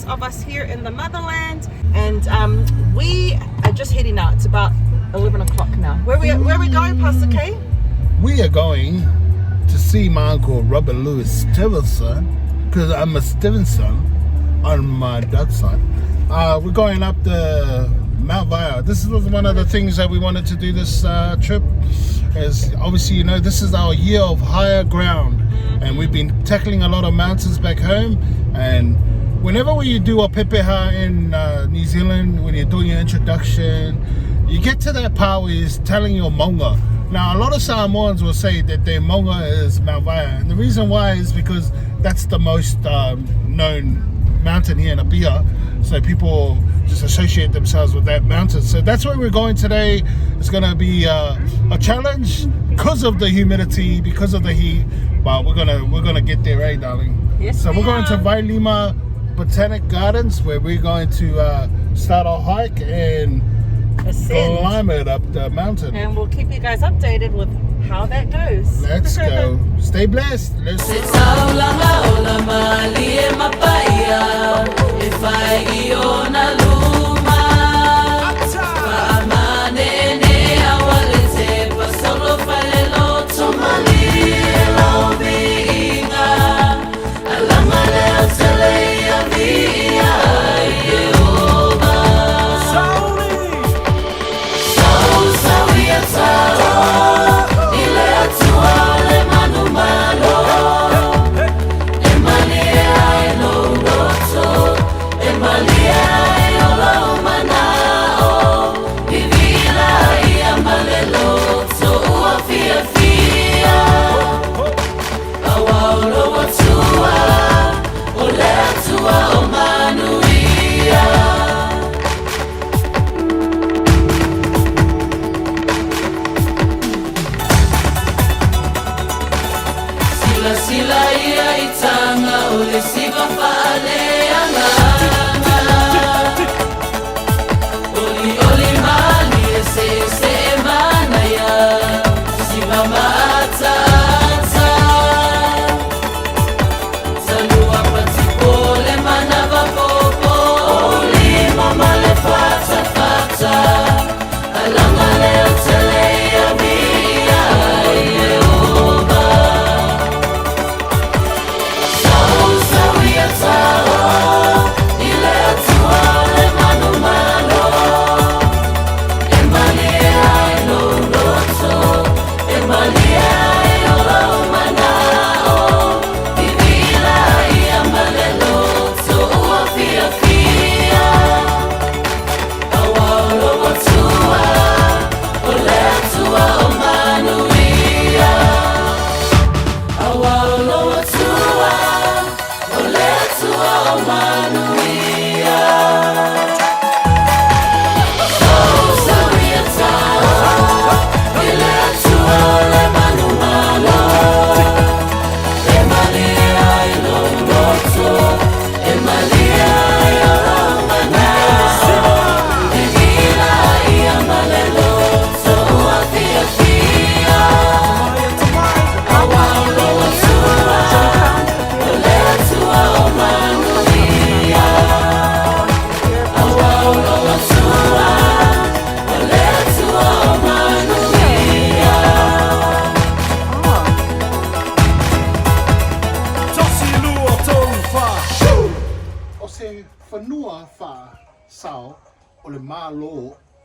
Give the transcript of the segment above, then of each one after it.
Of us here in the motherland, and we are just heading out. It's about 11 o'clock now. Where are we going, Pastor K? We are going to see my uncle Robert Louis Stevenson, because I'm a Stevenson on my dad's side. We're going up the MT.VAEA. This was one of the things that we wanted to do this trip. As obviously, you know, this is our year of higher ground, and we've been tackling a lot of mountains back home. And whenever you do a pepeha in New Zealand, when you're doing your introduction, you get to that part where you're telling your maunga. Now, a lot of Samoans will say that their maunga is MT.VAEA, and the reason why is because that's the most known mountain here in Apia, so people just associate themselves with that mountain. So that's where we're going today. It's going to be a challenge because of the humidity, because of the heat, but we're gonna get there, right, darling? Yes. So we're going to Vailima Botanic Gardens, where we're going to start our hike and climb it up the mountain. And we'll keep you guys updated with how that goes. Let's go. Stay blessed. Let's go.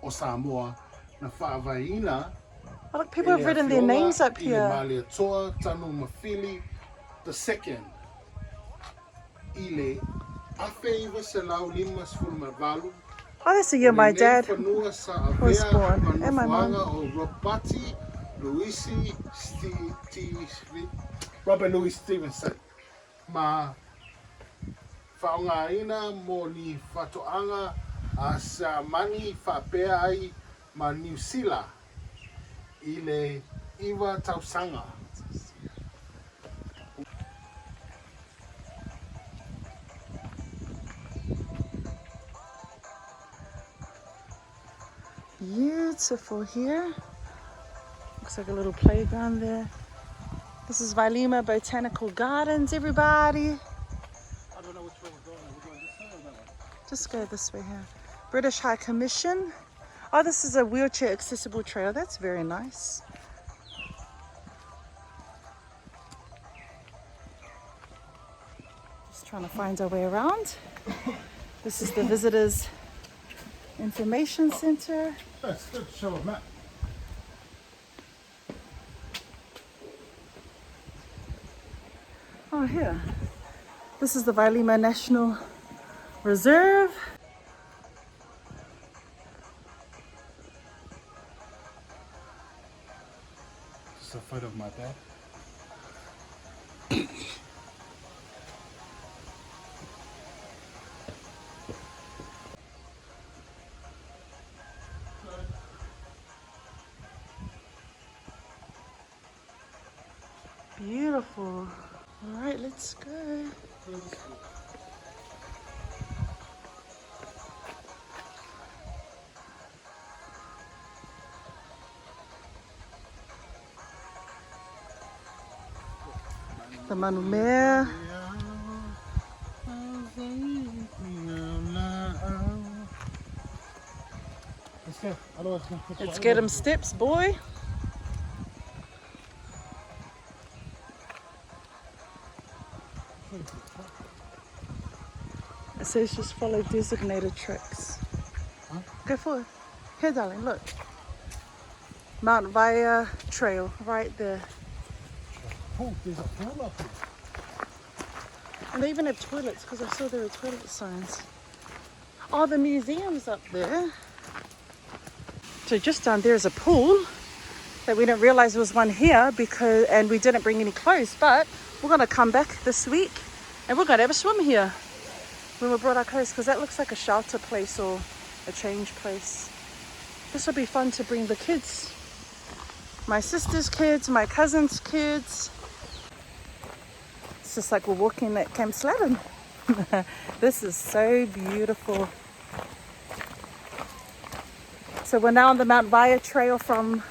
Samoa na whaavaina. Oh, look, people have written their names up here. Malia Toa, Tanu Mawhili, the second. Ile, Afe Iwa Selau Lima Sfulmavalu. Oh, that's the year my dad was born, and my mom. Robert Louis Stevenson. Ma whaongaina mo ni whatoanga a sa mani whapea ai ma New Zealand. Ile iwa tausanga. Beautiful here. Looks like a little playground there. This is Vailima Botanical Gardens, everybody. I don't know which way we're going. Are we going this way or that way? Just go this way here. British High Commission. Oh, this is a wheelchair accessible trail. That's very nice. Just trying to find our way around. This is the Visitors Information Center. Let's show a map. Oh, here. This is the Vailima National Reserve. Just a photo of my dad. Beautiful. All right, let's go. The Manumea. Let's get them steps, boy. It says just follow designated tracks. Huh? Go forward. Here, darling, look. MT.VAEA trail right there. Oh, there's a pool up here. And they even have toilets because I saw there were toilet signs. Oh, the museum's up there. So just down there is a pool that we didn't realize there was one here and we didn't bring any clothes, but we're gonna come back this week and we're gonna have a swim here when we brought our clothes, because that looks like a shelter place or a change place. This will be fun to bring the kids, my sister's kids, my cousin's kids. It's just like we're walking at Camp Sladden. This is so beautiful. So we're now on the MT.VAEA trail from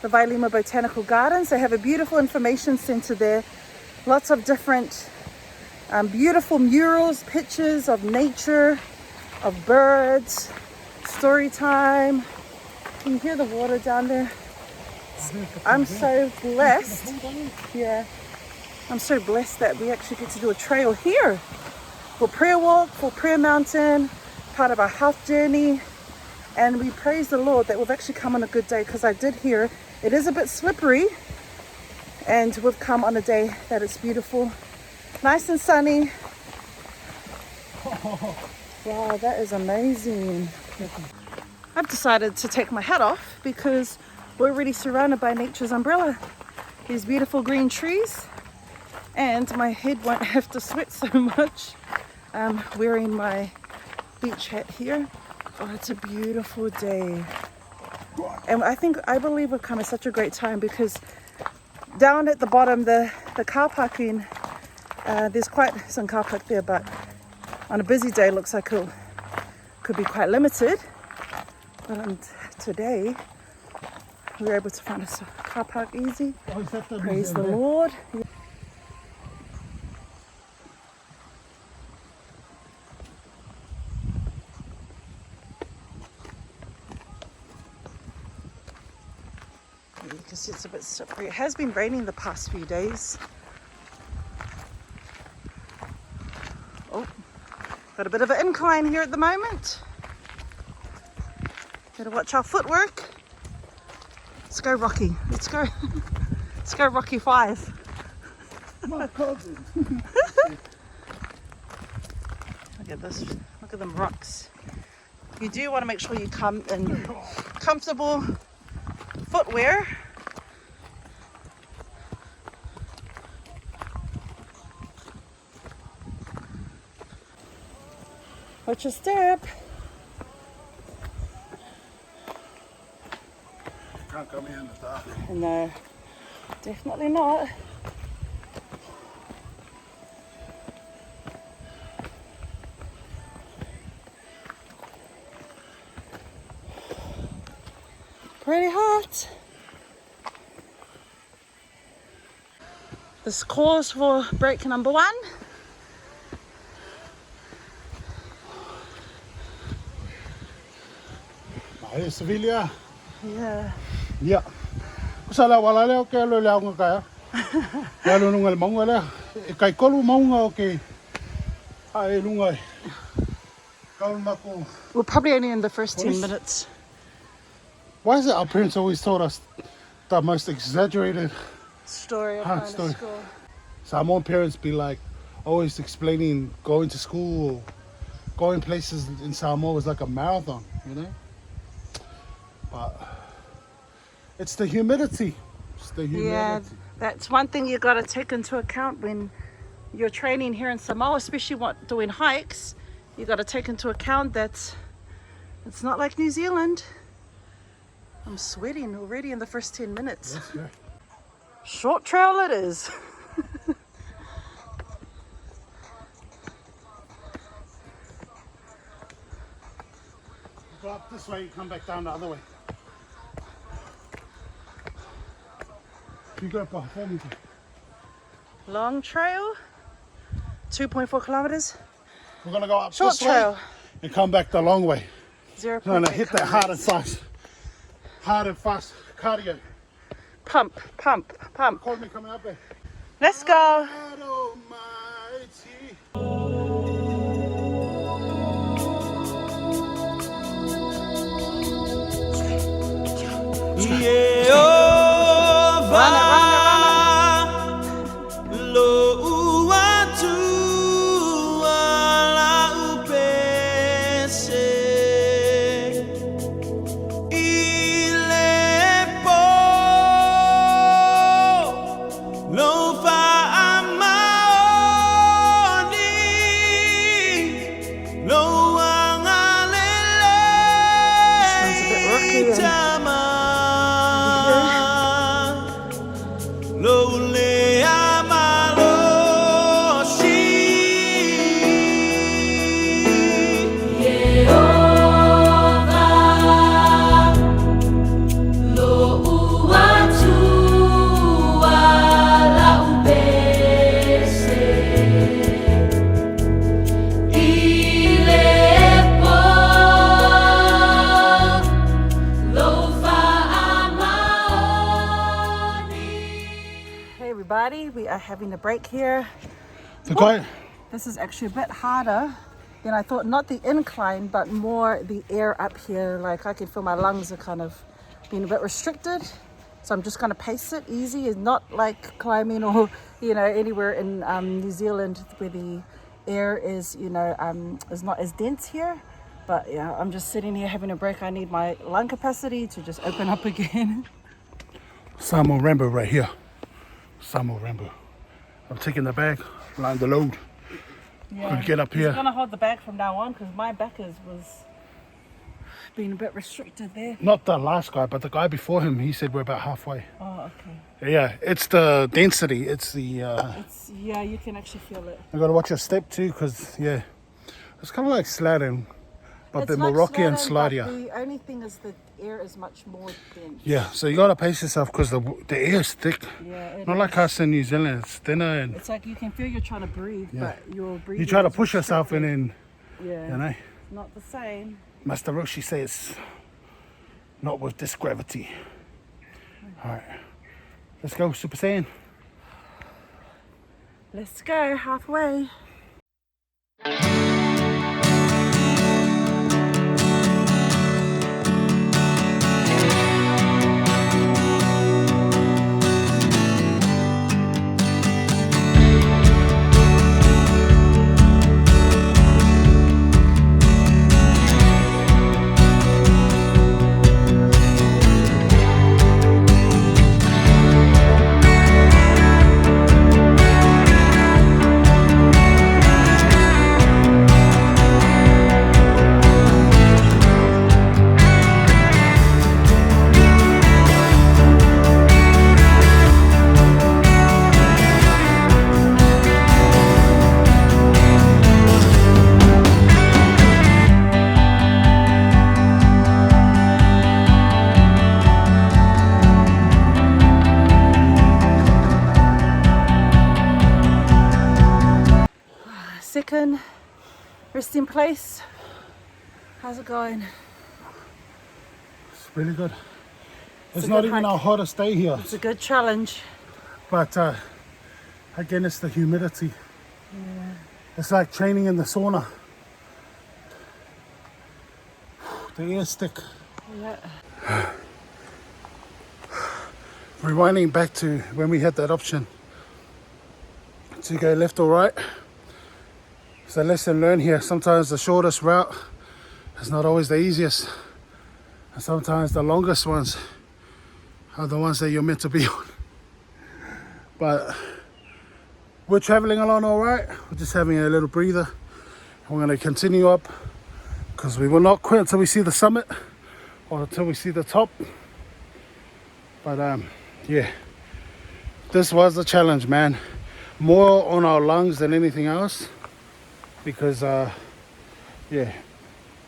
the Vailima Botanical Gardens. They have a beautiful information center there. Lots of different beautiful murals, pictures of nature, of birds, story time. Can you hear the water down there? I'm so blessed. Yeah, I'm so blessed that we actually get to do a trail here for Prayer Walk, for Prayer Mountain, part of our health journey. And we praise the Lord that we've actually come on a good day, because I did hear it is a bit slippery, and we've come on a day that it's beautiful, nice and sunny. Wow, that is amazing. I've decided to take my hat off because we're already surrounded by nature's umbrella. These beautiful green trees, and my head won't have to sweat so much. I'm wearing my beach hat here. Oh, it's a beautiful day. And I believe we've come at such a great time, because down at the bottom, the car parking, there's quite some car park there, but on a busy day, it looks like it could be quite limited. But today, we were able to find a car park easy. Praise the Lord. You can see it's a bit slippery. It has been raining the past few days. Oh, got a bit of an incline here at the moment. Gotta watch our footwork. Let's go, Rocky. Let's go. Let's go, Rocky 5. My cousin. Look at this. Look at them rocks. You do want to make sure you come in comfortable footwear. Watch your step. Can't come here in the dark. No, definitely not. Pretty hot. This calls for break number 1. Hey, Sevilla. Yeah. Yeah. Kusala wala leo ke lo leo ngaka. Ya lo nungal mong wala. Kai kolu mong okay. Ai lungai. Kaul mako. We're probably only in the first 10 minutes. Why is it our parents always told us the most exaggerated Story of Huh, going to story. school. Samoan parents be like always explaining going to school or going places in Samoa is like a marathon, you know? But it's the humidity. It's the humidity. Yeah, that's one thing you got to take into account when you're training here in Samoa, especially doing hikes. You got to take into account that it's not like New Zealand. I'm sweating already in the first 10 minutes. Yes, yeah. Short trail it is. Go up this way, you come back down the other way. You go before me. Long trail, 2.4 kilometers. We're gonna go up Short this trail, way and come back the long way. 0.8 We're gonna hit that hard and kilometers. fast. Hard and fast cardio. Pump, pump, pump. Call me coming up there. Let's go. God almighty. Run it, run it, everybody, we are having a break here. This is actually a bit harder than I thought. Not the incline, but more the air up here. Like I can feel my lungs are kind of being a bit restricted. So I'm just going to pace it easy. It's not like climbing or, anywhere in New Zealand where the air is, is not as dense here. But yeah, I'm just sitting here having a break. I need my lung capacity to just open up again. Samoa Rambo right here. Samoa Rambo. I'm taking the bag, line the load. Yeah, Could get up here. I'm gonna hold the bag from now on because my back was being a bit restricted there. Not the last guy, but the guy before him. He said we're about halfway. Oh, okay. Yeah, it's the density. It's the. Yeah, you can actually feel it. You got to watch your step too, because it's kind of like sledding, but It's the like Moroccan sledding, slide. but the only thing is the air is much more dense. Yeah, so you got to pace yourself because the air is thick. Yeah, Not like us in New Zealand. It's thinner and it's like you can feel you're trying to breathe, but you're breathing. you try to is push yourself and then, Yeah, not the same. Master Roshi says, not with this gravity. All right, let's go, Super Saiyan. Let's go halfway. in, resting place. How's it going? It's really good. It's a not good even hike. our hottest day here, It's a good challenge. but again, it's the humidity. Yeah. It's like training in the sauna. The air stick. Yeah. Rewinding back to when we had that option to go left or right. It's a lesson learned here. Sometimes the shortest route is not always the easiest. And sometimes the longest ones are the ones that you're meant to be on. But we're traveling along all right. We're just having a little breather. We're going to continue up because we will not quit until we see the summit or until we see the top. But yeah, this was a challenge, man. More on our lungs than anything else, because yeah,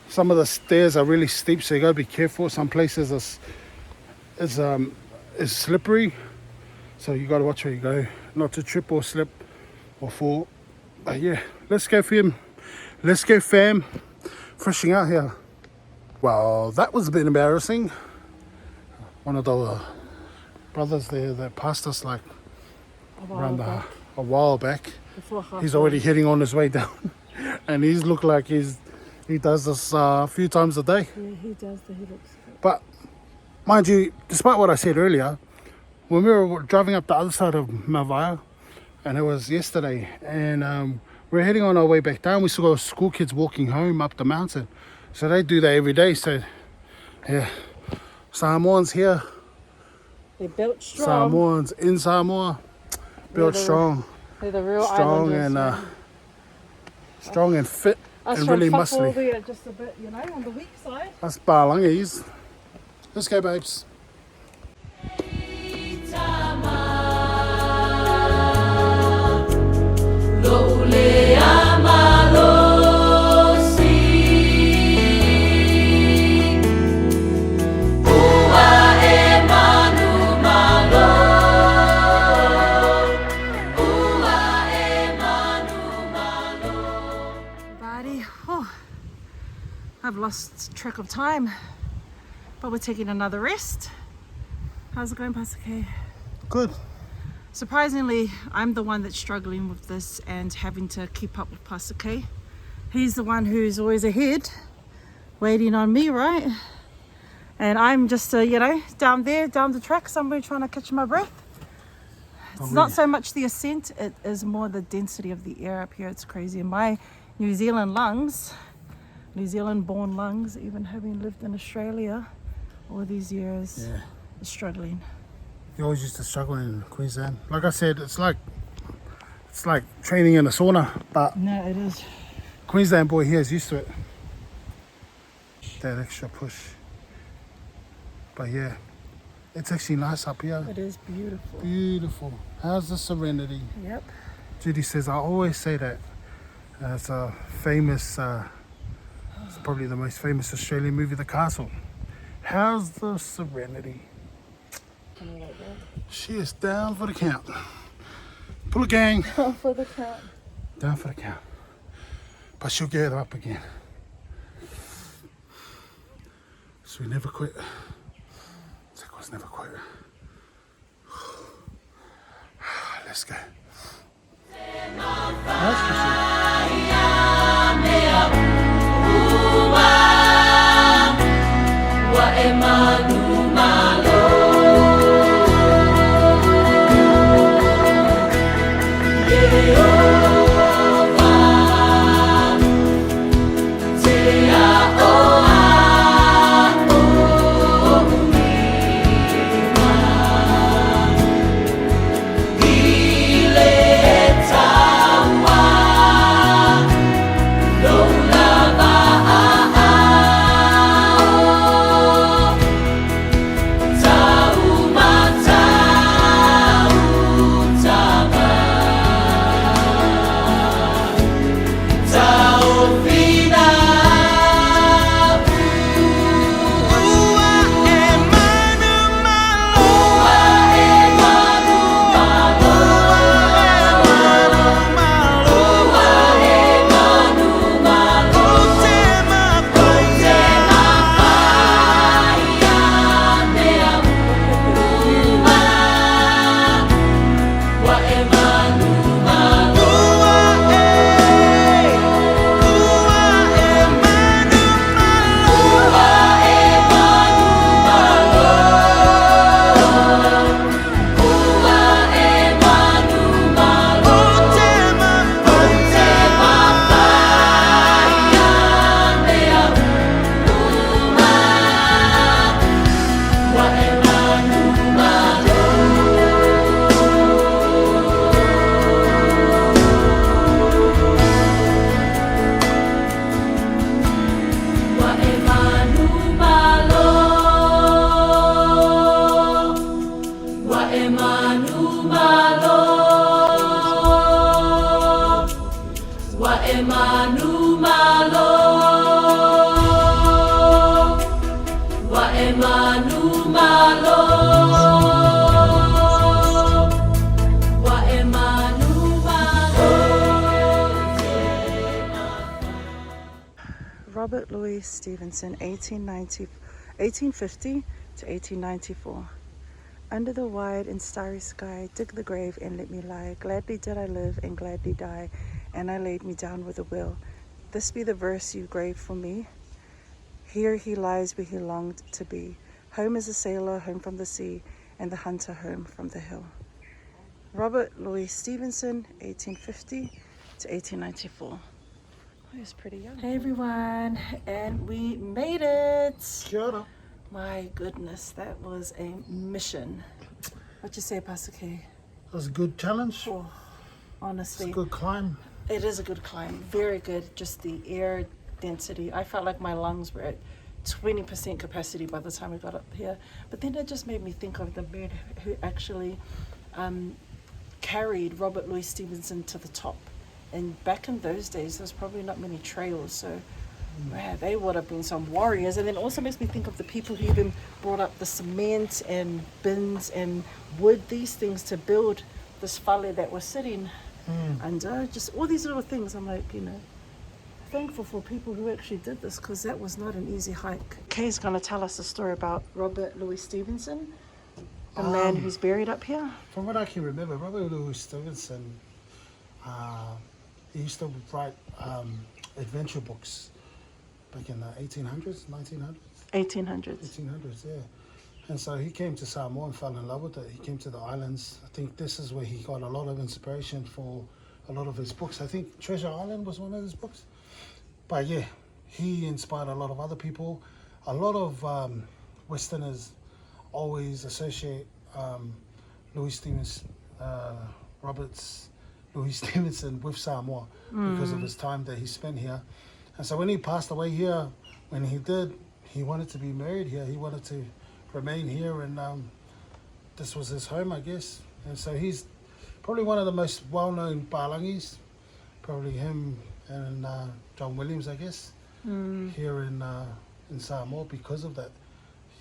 some of the stairs are really steep, so you gotta be careful. Some places is slippery, so you gotta watch where you go, not to trip or slip or fall. But yeah, let's go fam. Let's go fam. Freshing out here. Well, that was a bit embarrassing. One of the brothers there that passed us like a while back. He's already heading on his way down, and he's looked like he does this a few times a day. Yeah, he does. He looks good. But mind you, despite what I said earlier, when we were driving up the other side of MT.VAEA, and it was yesterday, and we're heading on our way back down, we saw school kids walking home up the mountain. So they do that every day. So yeah, Samoans here. They're built strong. Samoans in Samoa, built strong. They're the real strong islanders, and strong and fit us and really from muscly. We're just a bit, you know, on the weak side. Us Balangis. Let's go, babes. I've lost track of time, but we're taking another rest. How's it going, Pasake? Good. Surprisingly, I'm the one that's struggling with this and having to keep up with Pasake. He's the one who's always ahead, waiting on me, right? And I'm just, you know, down there, down the track somewhere trying to catch my breath. It's not so much the ascent, it is more the density of the air up here. It's crazy. My New Zealand lungs, New Zealand born lungs, even having lived in Australia all these years, is struggling. You always used to struggle in Queensland. Like I said, it's like training in a sauna, but no, it is. Queensland boy here is used to it. That extra push. But yeah, it's actually nice up here. It is beautiful. Beautiful. How's the serenity? Yep. Judy says, I always say that. It's a famous, it's probably the most famous Australian movie, The Castle. How's the serenity? She is down for the count. Pull a gang. Down for the count. Down for the count. But she'll get up again. So we never quit. Zekos never quit. Let's go. That's for sure. Robert Louis Stevenson, 1850 to 1894. Under the wide and starry sky, dig the grave and let me lie. Gladly did I live and gladly die, and I laid me down with a will. This be the verse you grave for me. Here he lies where he longed to be. Home is a sailor home from the sea, and the hunter home from the hill. Robert Louis Stevenson, 1850 to 1894. He was pretty young. Hey everyone, and we made it. Kia ora. My goodness, that was a mission. What you say, Pastor K? That was a good challenge. Oh, honestly. It's a good climb. It is a good climb. Very good. Just the air density. I felt like my lungs were at 20% capacity by the time we got up here. But then it just made me think of the man who actually carried Robert Louis Stevenson to the top. And back in those days, there's probably not many trails. So man, they would have been some warriors. And then it also makes me think of the people who even brought up the cement and bins and wood, these things to build this fale that we're sitting under. Just all these little things. I'm like, thankful for people who actually did this, because that was not an easy hike. Kay's going to tell us a story about Robert Louis Stevenson, the man who's buried up here. From what I can remember, Robert Louis Stevenson, he used to write adventure books back in the 1800s, 1900s? 1800s, yeah. And so he came to Samoa and fell in love with it. He came to the islands. I think this is where he got a lot of inspiration for a lot of his books. I think Treasure Island was one of his books. But yeah, he inspired a lot of other people. A lot of Westerners always associate Robert Louis Stevenson with Samoa because of his time that he spent here. And so when he passed away here, when he did, he wanted to be married here. He wanted to remain here, and this was his home, I guess. And so he's probably one of the most well-known Palangis, probably him and John Williams, I guess, here in Samoa because of that.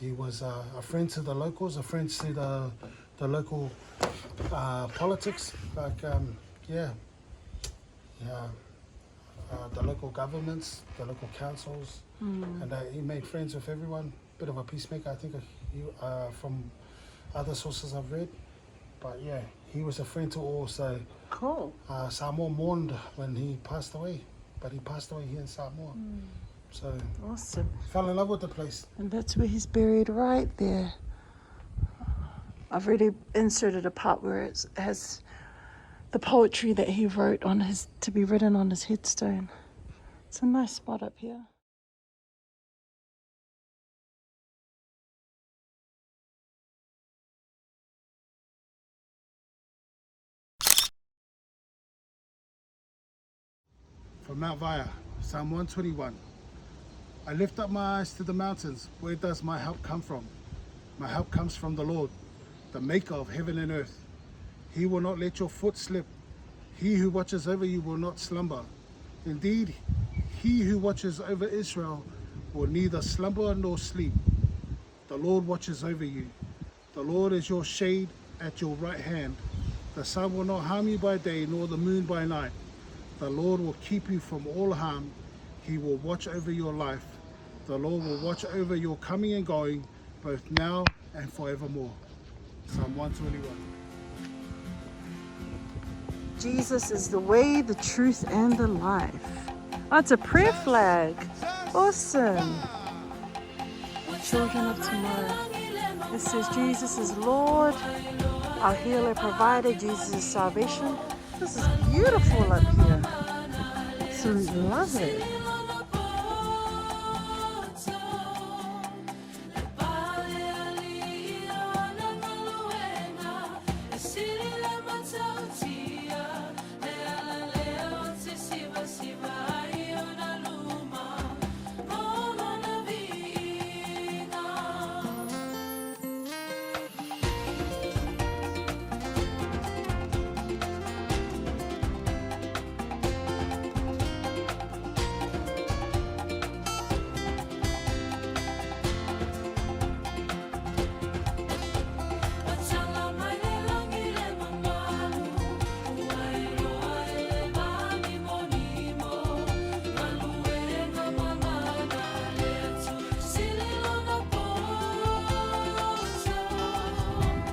He was a friend to the locals, a friend to the local politics, like, the local governments, the local councils, and he made friends with everyone. Bit of a peacemaker, I think, from other sources I've read. But yeah, he was a friend to all. So cool. Samoa mourned when he passed away, but he passed away here in Samoa. So awesome. Fell in love with the place. And that's where he's buried, right there. I've already inserted a part where it has the poetry that he wrote on to be written on his headstone. It's a nice spot up here. From MT.VAEA, Psalm 121. I lift up my eyes to the mountains. Where does my help come from? My help comes from the Lord, the maker of heaven and earth. He will not let your foot slip. He who watches over you will not slumber. Indeed, he who watches over Israel will neither slumber nor sleep. The Lord watches over you. The Lord is your shade at your right hand. The sun will not harm you by day, nor the moon by night. The Lord will keep you from all harm. He will watch over your life. The Lord will watch over your coming and going, both now and forevermore. Psalm 121. Jesus is the way, the truth, and the life. Oh, it's a prayer flag. Awesome. Children of tomorrow. It says Jesus is Lord, our healer, provider. Jesus is salvation. This is beautiful up here. Absolutely love it.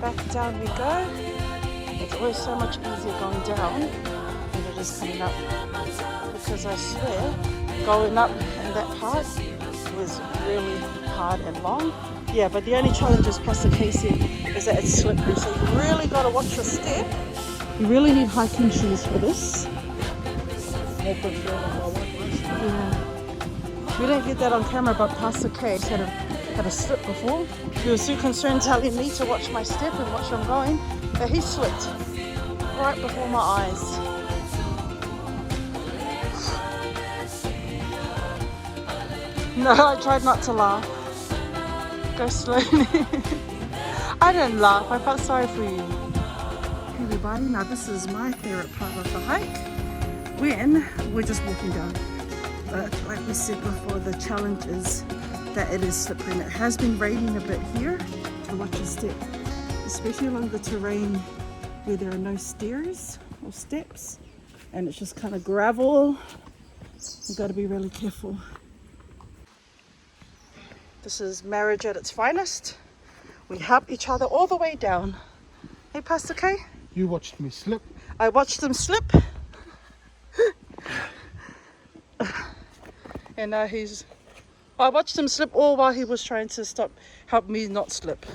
back down we go. It's always so much easier going down than it is coming up, because I swear going up in that part was really hard and long. Yeah, but the only challenge, as Pastor K said, is that it's slippery, so you really got to watch your step. You really need hiking shoes for this. Yeah. We didn't get that on camera, but Pastor K had a slip before. He was too concerned telling me to watch my step and watch where I'm going, but he slipped right before my eyes. No, I tried not to laugh. Go slowly. I didn't laugh, I felt sorry for you. Hey everybody, now this is my favorite part of the hike, when we're just walking down. But like we said before, the challenge is that it is slippery, and it has been raining a bit here. So watch your step, especially along the terrain where there are no stairs or steps and it's just kind of gravel. You've got to be really careful. This is marriage at its finest. We help each other all the way down. Hey, Pastor K? You watched me slip. I watched him slip. And now I watched him slip all while he was trying to help me not slip.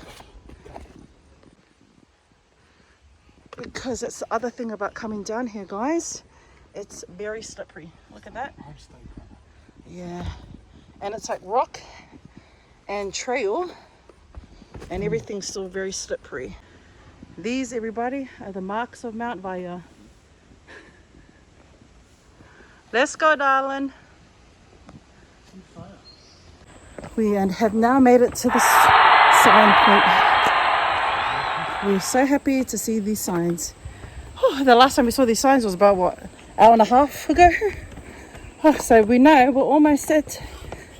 Because that's the other thing about coming down here, guys. It's very slippery. Look at that. Yeah. And it's like rock and trail, and everything's still very slippery. These, everybody, are the marks of MT.VAEA. Let's go, darling. We have now made it to the sign point. We're so happy to see these signs. Oh, the last time we saw these signs was about, what, hour and a half ago? Oh, so we know we're almost at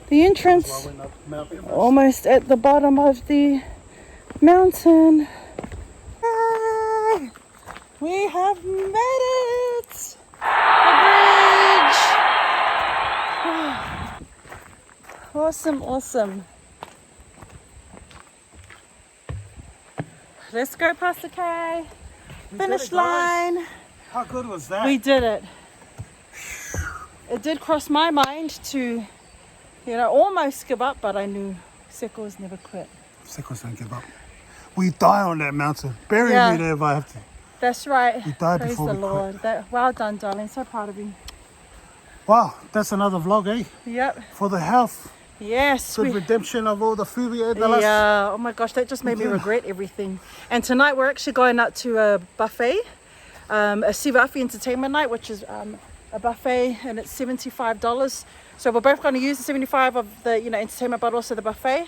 the entrance, almost at the bottom of the mountain. Yay! We have made it! The bridge! Awesome, awesome. Let's go, Pastor K. Finish line. How good was that? We did it. It did cross my mind to, almost give up, but I knew Sekos never quit. Sekos don't give up. We die on that mountain. Bury me there if I have to. That's right. We died Praise before the we Lord. quit. Well done, darling. So proud of you. Wow, that's another vlog, eh? Yep. For the health. Yes. Good redemption of all the food we ate the last. Yeah. Oh my gosh, that just made me regret everything. And tonight we're actually going out to a buffet, a Sivafi entertainment night, which is a buffet, and it's $75. So we're both going to use the 75 of the entertainment, but also the buffet.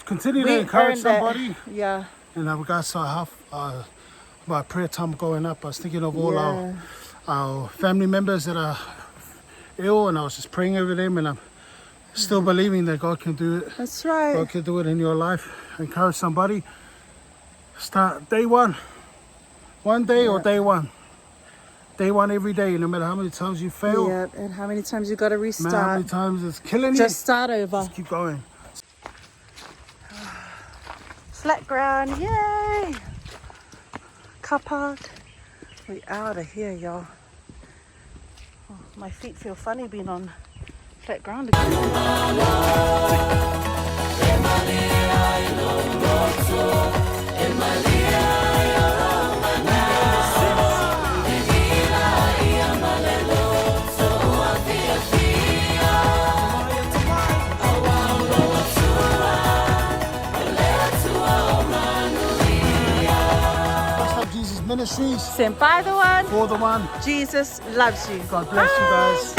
Continue to encourage somebody. Yeah. And in regards to my prayer time going up, I was thinking of all our family members that are ill, and I was just praying over them, and I'm still believing that God can do it. That's right. God can do it in your life. Encourage somebody. Start day one. One day or day one. Day one every day, no matter how many times you fail. Yeah, and how many times you got to restart. How many times it's killing you. Just start over. Just keep going. Flat ground, yay! Car park. We out of here, y'all. Oh, my feet feel funny being on flat ground again. Ministries. Sent by the one. For the one. Jesus loves you. God bless you guys.